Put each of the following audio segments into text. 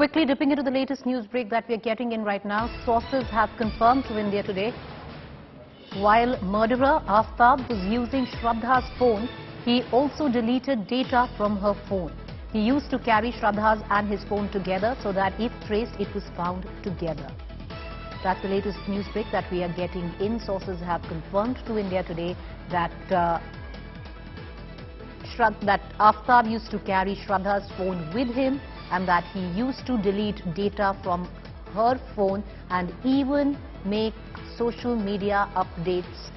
Quickly dipping into the latest news break that we are getting in right now, sources have confirmed to India Today. While murderer Aftab was using Shraddha's phone, he also deleted data from her phone. He used to carry Shraddha's and his phone together so that if traced, it was found together. That's the latest news break that we are getting in. Sources have confirmed to India Today that Aftab used to carry Shraddha's phone with him and that he used to delete data from her phone and even make social media updates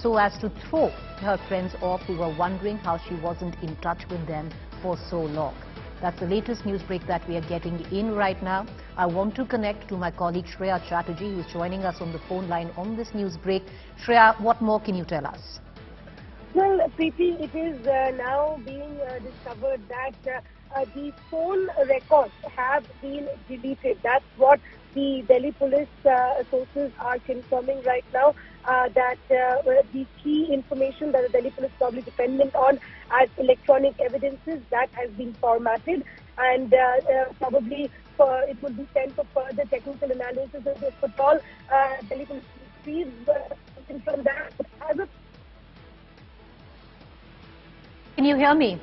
so as to throw her friends off who were wondering how she wasn't in touch with them for so long. That's the latest news break that we are getting in right now. I want to connect to my colleague Shreya Chatterjee, who is joining us on the phone line on this news break. Shreya, what more can you tell us? Well, Preeti, it is now being discovered that the phone records have been deleted. That's what the Delhi police sources are confirming right now, that the key information that the Delhi police is probably dependent on as electronic evidences, that has been formatted, and probably it would be sent for further technical analysis. If at all Delhi police receives from that. Can you hear me?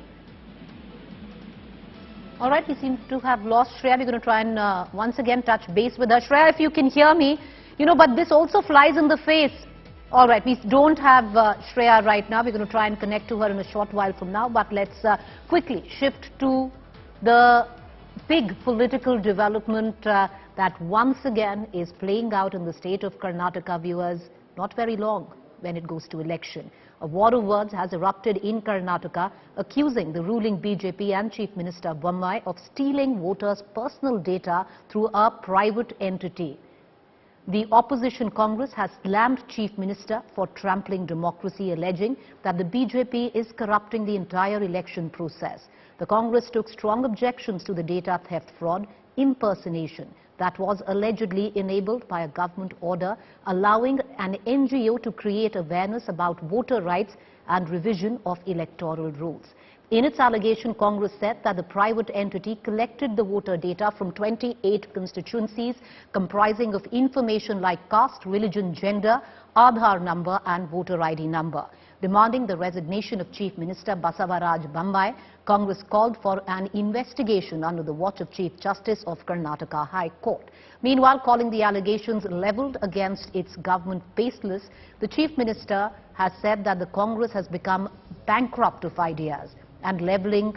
All right, we seem to have lost Shreya. We're going to try and once again touch base with her. Shreya, if you can hear me, but this also flies in the face. All right, we don't have Shreya right now. We're going to try and connect to her in a short while from now. But let's quickly shift to the big political development that once again is playing out in the state of Karnataka, viewers, not very long when it goes to election. A war of words has erupted in Karnataka, accusing the ruling BJP and Chief Minister Bommai of stealing voters' personal data through a private entity. The opposition Congress has slammed Chief Minister for trampling democracy, alleging that the BJP is corrupting the entire election process. The Congress took strong objections to the data theft fraud impersonation that was allegedly enabled by a government order allowing an NGO to create awareness about voter rights and revision of electoral rules. In its allegation, Congress said that the private entity collected the voter data from 28 constituencies comprising of information like caste, religion, gender, Aadhaar number and voter ID number. Demanding the resignation of Chief Minister Basavaraj Bommai, Congress called for an investigation under the watch of Chief Justice of Karnataka High Court. Meanwhile, calling the allegations leveled against its government baseless, the Chief Minister has said that the Congress has become bankrupt of ideas and leveling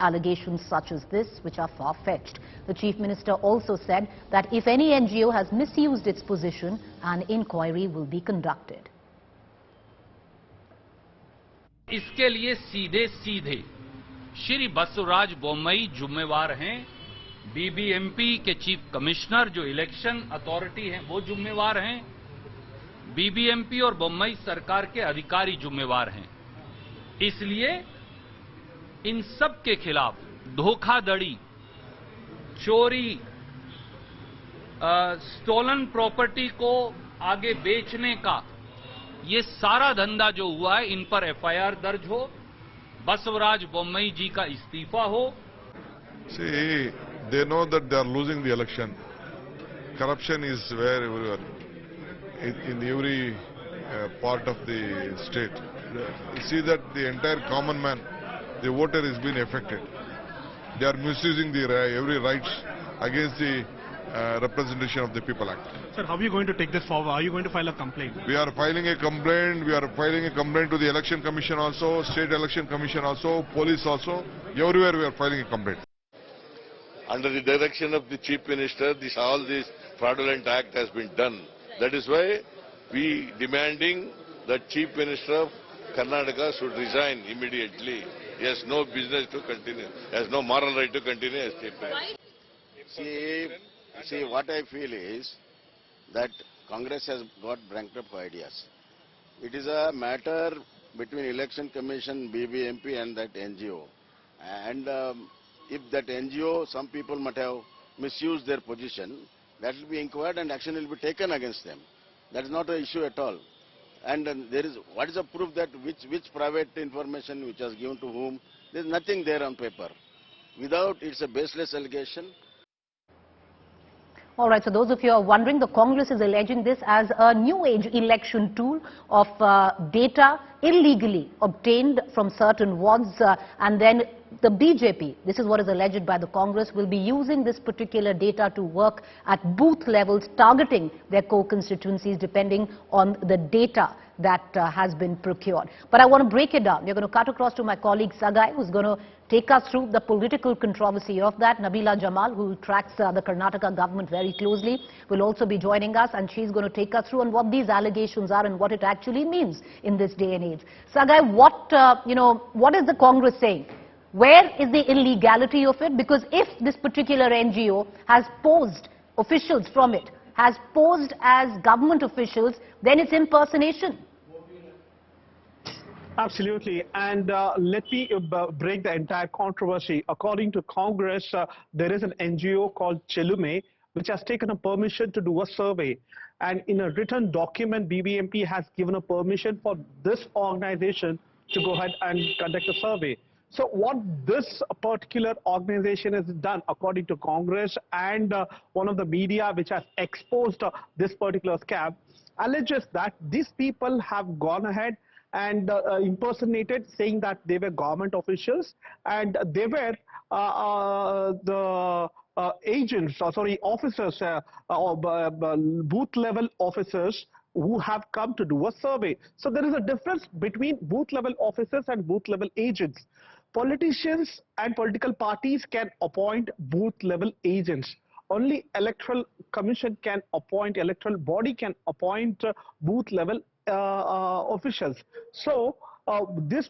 allegations such as this, which are far-fetched. The Chief Minister also said that if any NGO has misused its position, an inquiry will be conducted. इसके लिए सीधे सीधे श्री बसवराज बोम्मई जिम्मेवार हैं, BBMP के chief commissioner जो election authority हैं वो जिम्मेवार हैं, बीबीएमपी और बोम्मई सरकार के अधिकारी जिम्मेवार हैं। इसलिए इन सब के खिलाफ धोखाधड़ी, चोरी, स्टोलन प्रॉपर्टी को आगे बेचने का ये सारा धंधा जो हुआ है, इन पर एफआईआर दर्ज हो, बसवराज बोम्मई जी का इस्तीफा हो। See, they know that they are losing the election. Corruption is everywhere, in every part of the state. See that the entire common man, the voter, is being affected. They are misusing the every rights against the Representation of the People Act. Sir, how are you going to take this forward? Are you going to file a complaint? We are filing a complaint. We are filing a complaint to the Election Commission also, State Election Commission also, police also. Everywhere we are filing a complaint. Under the direction of the Chief Minister, all this fraudulent act has been done. That is why we demanding that Chief Minister of Karnataka should resign immediately. He has no business to continue. He has no moral right to continue as Chief Minister. See, what I feel is that Congress has got bankrupt ideas. It is a matter between Election Commission, BBMP and that NGO. And if that NGO, some people might have misused their position, that will be inquired and action will be taken against them. That is not an issue at all. And what is the proof that which private information which was given to whom? There is nothing there on paper. Without, it's a baseless allegation. All right, so those of you who are wondering, the Congress is alleging this as a new age election tool of data illegally obtained from certain wards and then the BJP, this is what is alleged by the Congress, will be using this particular data to work at booth levels, targeting their core constituencies depending on the data that has been procured. But I want to break it down. We're going to cut across to my colleague Sagai, who's going to take us through the political controversy of that. Nabila Jamal, who tracks the Karnataka government very closely, will also be joining us, and she's going to take us through on what these allegations are and what it actually means in this day and age. Sagai, what is the Congress saying? Where is the illegality of it? Because if this particular NGO has posed officials from it, has posed as government officials, then it's impersonation. Absolutely. And let me break the entire controversy. According to Congress, there is an NGO called Choudhry, which has taken a permission to do a survey. And in a written document, BBMP has given a permission for this organization to go ahead and conduct a survey. So what this particular organization has done, according to Congress and one of the media which has exposed this particular scam, alleges that these people have gone ahead and impersonated, saying that they were government officials and they were the officers, booth level officers who have come to do a survey. So there is a difference between booth level officers and booth level agents. Politicians and political parties can appoint booth level agents. Only electoral commission can appoint, electoral body can appoint booth level officials. So these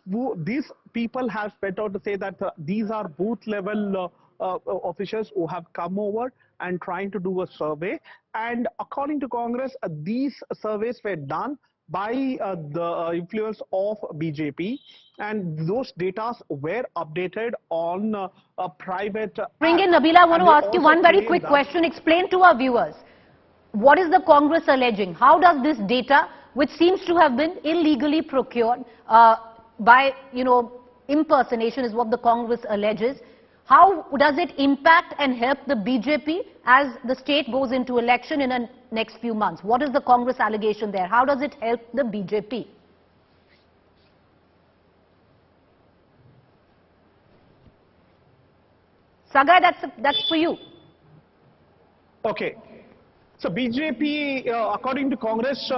people have went out to say that these are booth level officials who have come over and trying to do a survey. And according to Congress, these surveys were done by the influence of BJP, and those data were updated on a private. Bring in Nabila. I want to ask you one very quick question. Explain to our viewers, what is the Congress alleging? How does this data, which seems to have been illegally procured by, impersonation is what the Congress alleges, how does it impact and help the BJP as the state goes into election in the next few months? What is the Congress allegation there? How does it help the BJP? Sagai, that's for you. Okay. So BJP, according to Congress,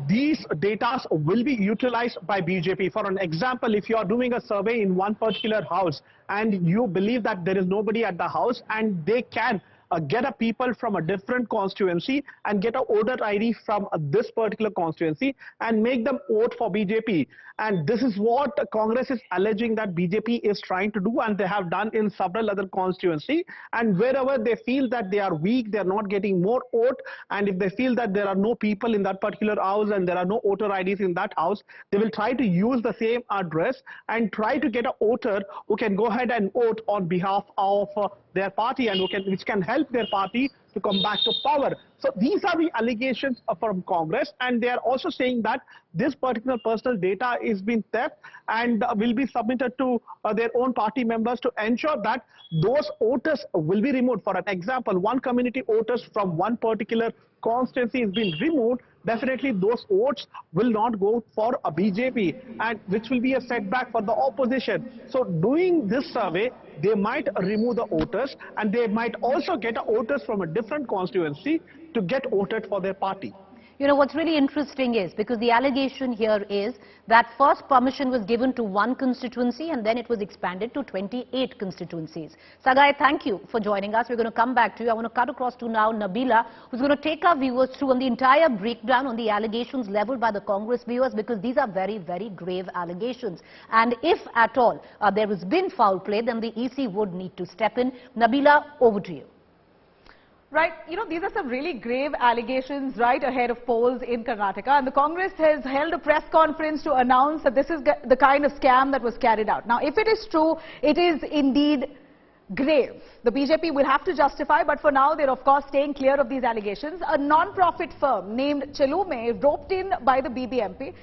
these data will be utilized by BJP. For an example, if you are doing a survey in one particular house and you believe that there is nobody at the house and they can get a people from a different constituency and get a voter ID from this particular constituency and make them vote for BJP. And this is what Congress is alleging that BJP is trying to do, and they have done in several other constituencies. And wherever they feel that they are weak, they are not getting more vote, and if they feel that there are no people in that particular house and there are no voter IDs in that house, they will try to use the same address and try to get a voter who can go ahead and vote on behalf of their party and which can help their party to come back to power. So these are the allegations from Congress, and they are also saying that this particular personal data is being theft and will be submitted to their own party members to ensure that those voters will be removed. For an example, one community voters from one particular constituency is being removed, definitely those votes will not go for a BJP, and which will be a setback for the opposition. So doing this survey, they might remove the voters, and they might also get voters from a different constituency to get voted for their party. You know, what's really interesting is, because the allegation here is that first permission was given to one constituency and then it was expanded to 28 constituencies. Sagai, thank you for joining us. We're going to come back to you. I want to cut across to now Nabila, who's going to take our viewers through on the entire breakdown on the allegations leveled by the Congress viewers, because these are very, very grave allegations. And if at all there has been foul play, then the EC would need to step in. Nabila, over to you. Right, these are some really grave allegations right ahead of polls in Karnataka, and the Congress has held a press conference to announce that this is the kind of scam that was carried out. Now, if it is true, it is indeed grave. The BJP will have to justify, but for now, they're of course staying clear of these allegations. A non-profit firm named Choudhry, roped in by the BBMP,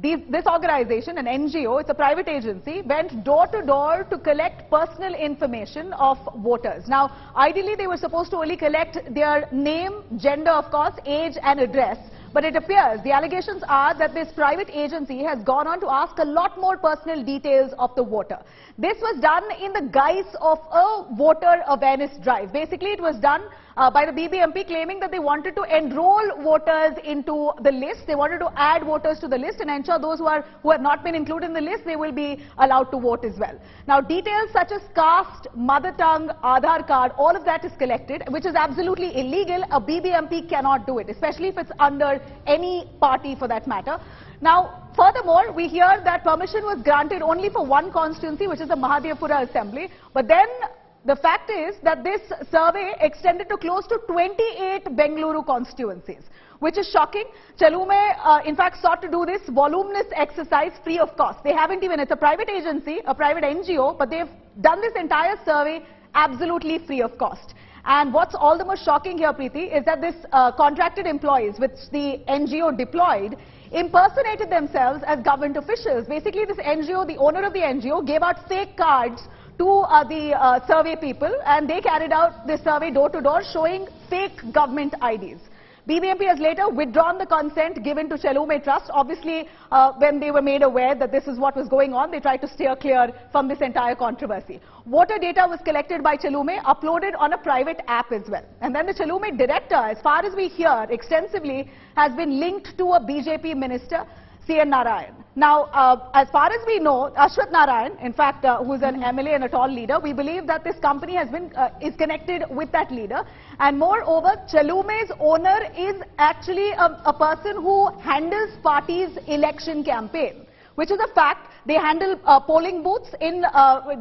this organization, an NGO, it's a private agency, went door to door to collect personal information of voters. Now, ideally, they were supposed to only collect their name, gender, of course, age and address. But it appears, the allegations are that this private agency has gone on to ask a lot more personal details of the voter. This was done in the guise of a voter awareness drive. Basically, it was done by the BBMP claiming that they wanted to enroll voters into the list. They wanted to add voters to the list and ensure those who have not been included in the list, they will be allowed to vote as well. Now, details such as caste, mother tongue, Aadhaar card, all of that is collected, which is absolutely illegal. A BBMP cannot do it, especially if it's under any party for that matter. Now, furthermore, we hear that permission was granted only for one constituency, which is the Mahadevapura Assembly. But then the fact is that this survey extended to close to 28 Bengaluru constituencies, which is shocking. Chalume, in fact, sought to do this voluminous exercise free of cost. They haven't even, it's a private agency, a private NGO, but they've done this entire survey absolutely free of cost. And what's all the more shocking here, Preeti, is that this contracted employees, which the NGO deployed, impersonated themselves as government officials. Basically, this NGO, the owner of the NGO, gave out fake cards to the survey people, and they carried out this survey door to door showing fake government IDs. BBMP has later withdrawn the consent given to Chalume Trust. Obviously, when they were made aware that this is what was going on, they tried to steer clear from this entire controversy. Voter data was collected by Chalume, uploaded on a private app as well. And then the Chalume director, as far as we hear extensively, has been linked to a BJP minister, C.N. Narayan. Now, as far as we know, Ashwath Narayan, in fact, who's an MLA and a tall leader, we believe that this company has been is connected with that leader. And moreover, Chalume's owner is actually a person who handles party's election campaign, which is a fact. They handle polling booths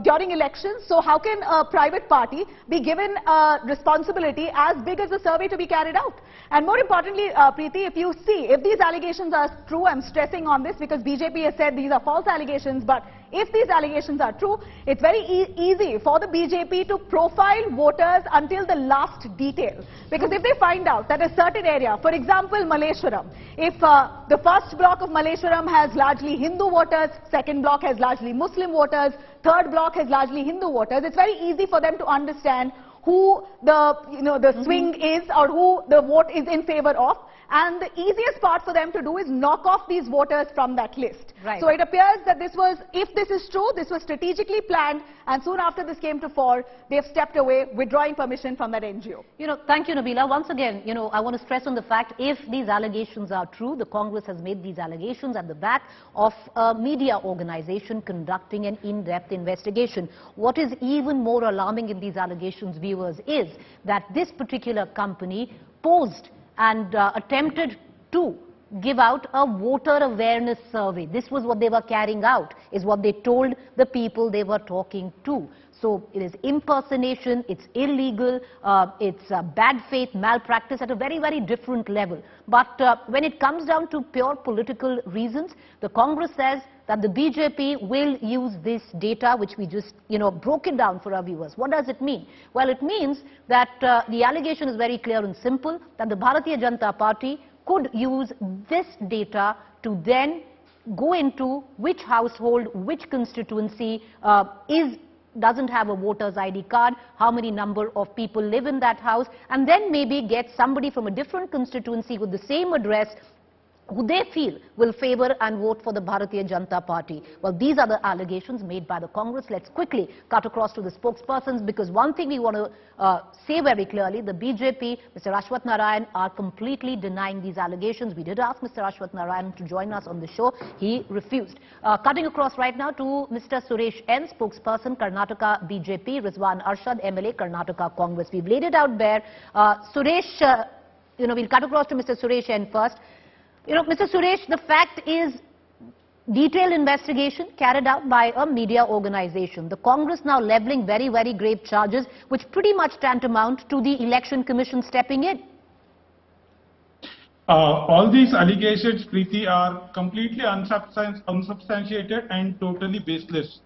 during elections. So how can a private party be given responsibility as big as the survey to be carried out? And more importantly, Preeti, if these allegations are true, I'm stressing on this because BJP has said these are false allegations, but if these allegations are true, it's very easy for the BJP to profile voters until the last detail. Because if they find out that a certain area, for example, Malleshwaram, if the first block of Malleshwaram has largely Hindu voters, second block has largely Muslim voters, third block has largely Hindu voters, it's very easy for them to understand who the swing is or who the vote is in favor of. And the easiest part for them to do is knock off these voters from that list. Right. So it appears that this was, if this is true, this was strategically planned, and soon after this came to fore, they have stepped away, withdrawing permission from that NGO. Thank you, Nabila. Once again, I want to stress on the fact, if these allegations are true, the Congress has made these allegations at the back of a media organization conducting an in-depth investigation. What is even more alarming in these allegations, viewers, is that this particular company posed and attempted to give out a voter awareness survey. This was what they were carrying out, is what they told the people they were talking to. So it is impersonation, it's illegal, it's bad faith malpractice at a very, very different level. But when it comes down to pure political reasons, the Congress says that the BJP will use this data, which we just, broke it down for our viewers. What does it mean? Well, it means that the allegation is very clear and simple, that the Bharatiya Janata Party could use this data to then go into which household, which constituency doesn't have a voter's ID card, how many number of people live in that house, and then maybe get somebody from a different constituency with the same address who they feel will favor and vote for the Bharatiya Janata Party. Well, these are the allegations made by the Congress. Let's quickly cut across to the spokespersons, because one thing we want to say very clearly, the BJP, Mr. Ashwath Narayan, are completely denying these allegations. We did ask Mr. Ashwath Narayan to join us on the show. He refused. Cutting across right now to Mr. Suresh N, spokesperson, Karnataka BJP, Rizwan Arshad, MLA, Karnataka Congress. We've laid it out there. Suresh, we'll cut across to Mr. Suresh N first. Mr. Suresh, the fact is, detailed investigation carried out by a media organization. The Congress now leveling very, very grave charges, which pretty much tantamount to the Election Commission stepping in. All these allegations, Preeti, are completely unsubstantiated and totally baseless.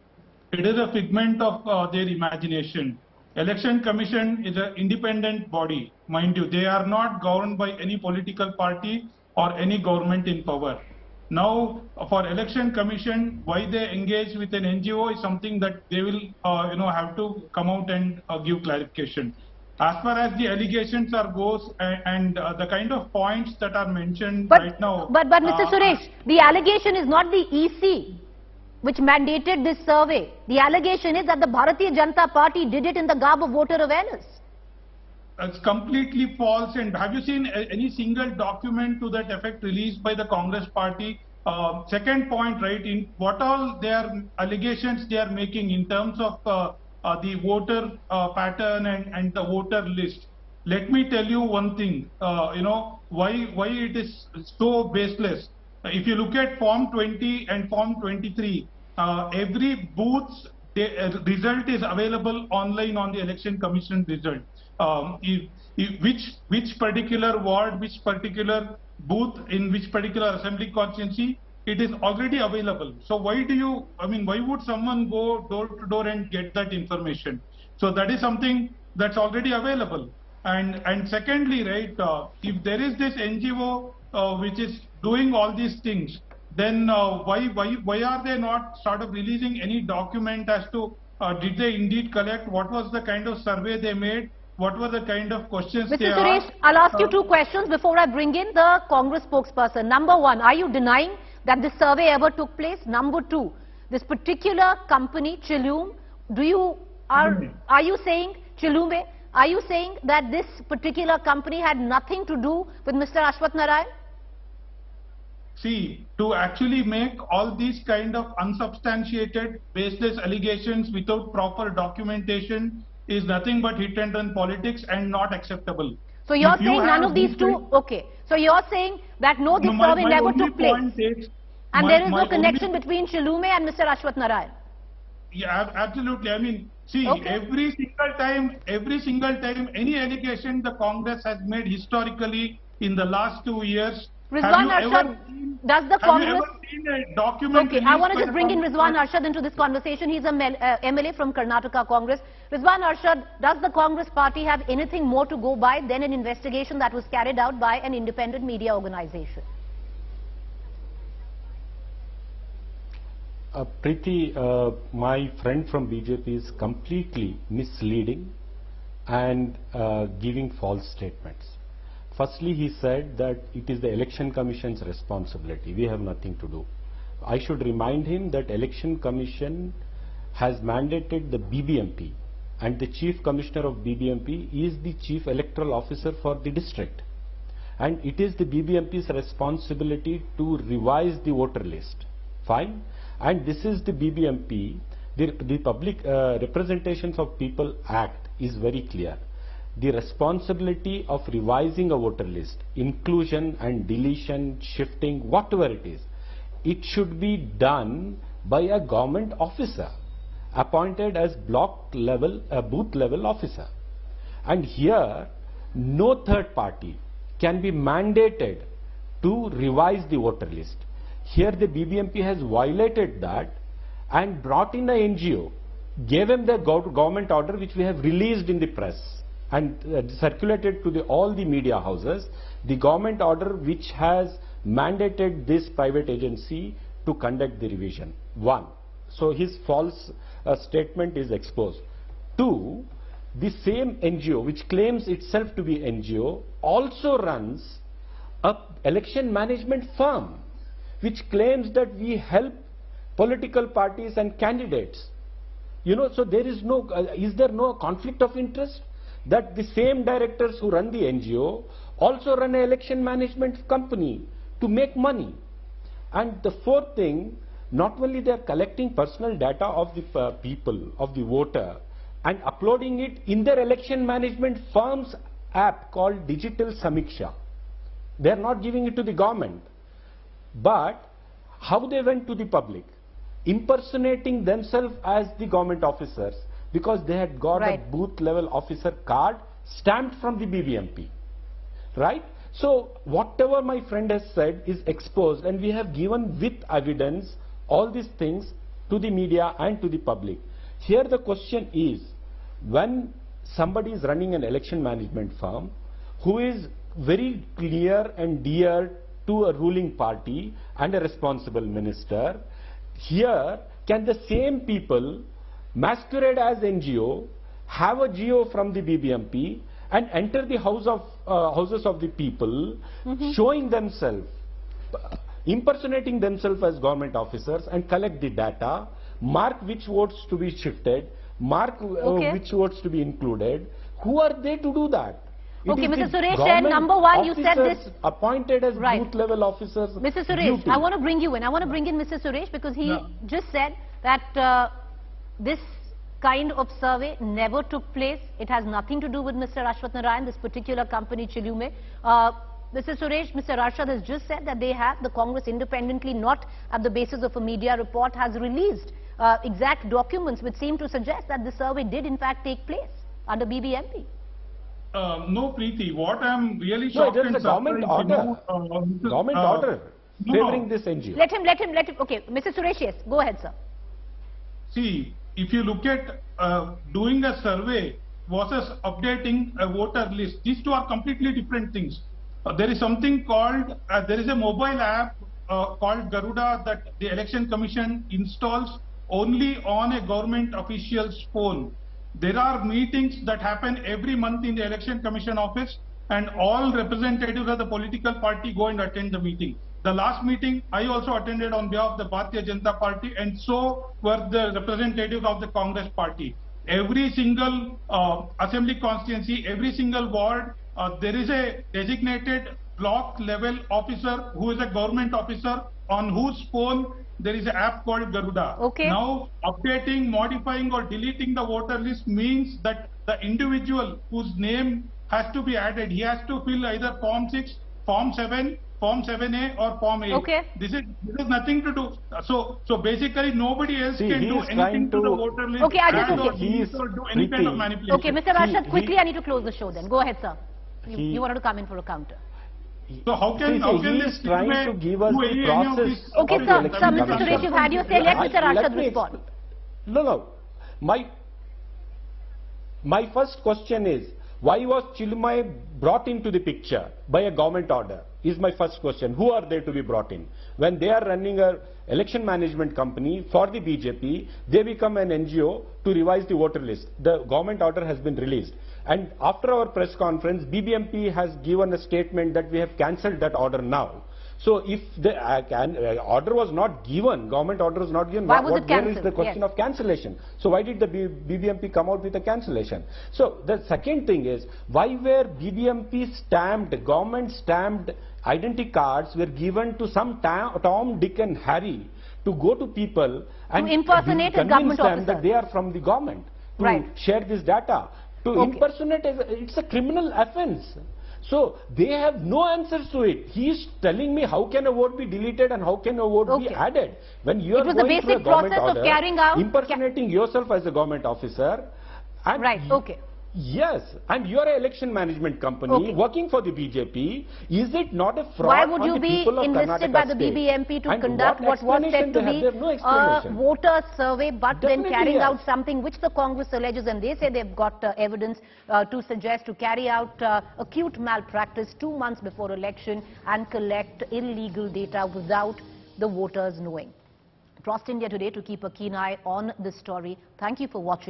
It is a figment of their imagination. Election Commission is an independent body. Mind you, they are not governed by any political party or any government in power. Now, for election commission, why they engage with an NGO is something that they will, have to come out and give clarification. As far as the allegations goes and the kind of points that are mentioned right now. But Mr. Suresh, the allegation is not the EC which mandated this survey. The allegation is that the Bharatiya Janata Party did it in the garb of voter awareness. It's completely false. And have you seen any single document to that effect released by the Congress party? Second point, right, in what all their allegations they are making in terms of the voter pattern and the voter list. Let me tell you one thing, why it is so baseless. If you look at Form 20 and Form 23, every booth's result is available online on the Election Commission result. Which particular ward, which particular booth, in which particular assembly constituency, it is already available. So why would someone go door to door and get that information? So that is something that's already available. And secondly, right, if there is this NGO which is doing all these things, then why are they not sort of releasing any document as to did they indeed collect, what was the kind of survey they made, what were the kind of questions Mr. they Suresh, asked? I'll ask you two questions before I bring in the Congress spokesperson. Number one, are you denying that this survey ever took place? Number two, this particular company, Chilume, are you saying, Chilume, are you saying that this particular company had nothing to do with Mr. Ashwath Narayan? See, to actually make all these kind of unsubstantiated, baseless allegations without proper documentation is nothing but hit and run politics and not acceptable. So you're saying none of these two, okay. So you're saying that no, this survey never took place. And there is no connection between Chilume and Mr. Ashwath Narayan. Yeah, absolutely. I mean, see, okay. every single time, any allegation the Congress has made historically in the last 2 years. Rizwan Arshad, does the Congress... Have you ever seen a document? Okay, I want to just bring in Rizwan Arshad into this conversation. He's a MLA from Karnataka Congress. Rizwan Arshad, does the Congress party have anything more to go by than an investigation that was carried out by an independent media organization? Preeti, my friend from BJP is completely misleading and giving false statements. Firstly, he said that it is the Election Commission's responsibility. We have nothing to do. I should remind him that Election Commission has mandated the BBMP, and the Chief Commissioner of BBMP is the Chief Electoral Officer for the district. And it is the BBMP's responsibility to revise the voter list. Fine. And this is the BBMP, the Public Representations of People Act is very clear. The responsibility of revising a voter list, inclusion and deletion, shifting, whatever it is, it should be done by a government officer appointed as block level, booth level officer. And here, no third party can be mandated to revise the voter list. Here the BBMP has violated that and brought in an NGO, gave him the government order which we have released in the press and circulated to all the media houses, the government order which has mandated this private agency to conduct the revision. One, so his false statement is exposed. Two, the same NGO which claims itself to be NGO also runs an election management firm which claims that we help political parties and candidates. So there is no, is there no conflict of interest? That the same directors who run the NGO also run an election management company to make money. And the fourth thing, not only they are collecting personal data of the people, of the voter, and uploading it in their election management firm's app called Digital Samiksha. They are not giving it to the government. But how they went to the public? Impersonating themselves as the government officers, because they had got a booth level officer card stamped from the BBMP, right? So whatever my friend has said is exposed, and we have given with evidence all these things to the media and to the public. Here the question is, when somebody is running an election management firm who is very clear and dear to a ruling party and a responsible minister. Here, can the same people masquerade as NGO, have a GO from the BBMP, and enter the houses of the people, showing themselves, impersonating themselves as government officers, and collect the data, mark which votes to be shifted, mark which votes to be included? Who are they to do that? Okay, Mr. Suresh, and number one, you said this appointed as booth level officers. Mr. Suresh, I want to bring you in. I want to bring in Mr. Suresh because he just said that this kind of survey never took place. It has nothing to do with Mr. Ashwath Narayan, this particular company, Chilume. Mr. Suresh, Mr. Arshad has just said that the Congress independently, not at the basis of a media report, has released exact documents which seem to suggest that the survey did in fact take place under BBMP. No, Preeti, what I'm really shocked and surprised, government order favoring this NGO. Let him, okay, Mr. Suresh, yes, go ahead, sir. See, if you look at doing a survey versus updating a voter list, these two are completely different things. There is something called, there is a mobile app called Garuda that the Election Commission installs only on a government official's phone. There are meetings that happen every month in the Election Commission office, and all representatives of the political party go and attend the meeting. The last meeting I also attended on behalf of the Bharatiya Janata Party, and so were the representatives of the Congress Party. Every single assembly constituency, every single ward, there is a designated block level officer who is a government officer on whose phone there is an app called Garuda. Okay. Now, updating, modifying or deleting the voter list means that the individual whose name has to be added, he has to fill either Form 6, Form 7, Form 7A or Form 8. Okay. This is nothing to do. So basically nobody else can do anything to the voter list. Okay, or do any kind of manipulation. Okay, Mr. Arshad, quickly I need to close the show then. Go ahead, sir. You wanted to come in for a counter. So how can this trying to give us the process? Okay, sir, Mr. Suresh, you've had your say. Let Mr. Arshad respond. No. My first question is, why was Chilume brought into the picture by a government order? Is my first question. Who are they to be brought in? When they are running a election management company for the BJP, they become an NGO to revise the voter list. The government order has been released. And after our press conference, BBMP has given a statement that we have cancelled that order now. So if the order was not given, government order was not given, where is the question of cancellation? So why did the BBMP come out with a cancellation? So the second thing is, why were BBMP stamped, government stamped identity cards were given to some Tom, Dick and Harry to go to people and to impersonate a government them that they are from the government, to share this data. To impersonate, it's a criminal offense. So they have no answers to it. He is telling me how can a vote be deleted and how can a vote be added. When you are going through a government order, impersonating yourself as a government officer. And yes, and you are an election management company working for the BJP. Is it not a fraud? Why would you be enlisted by the BBMP to conduct what was said to be a voter survey, but then carrying out something which the Congress alleges, and they say they've got evidence to suggest, to carry out acute malpractice 2 months before election and collect illegal data without the voters knowing. Trust India Today to keep a keen eye on this story. Thank you for watching.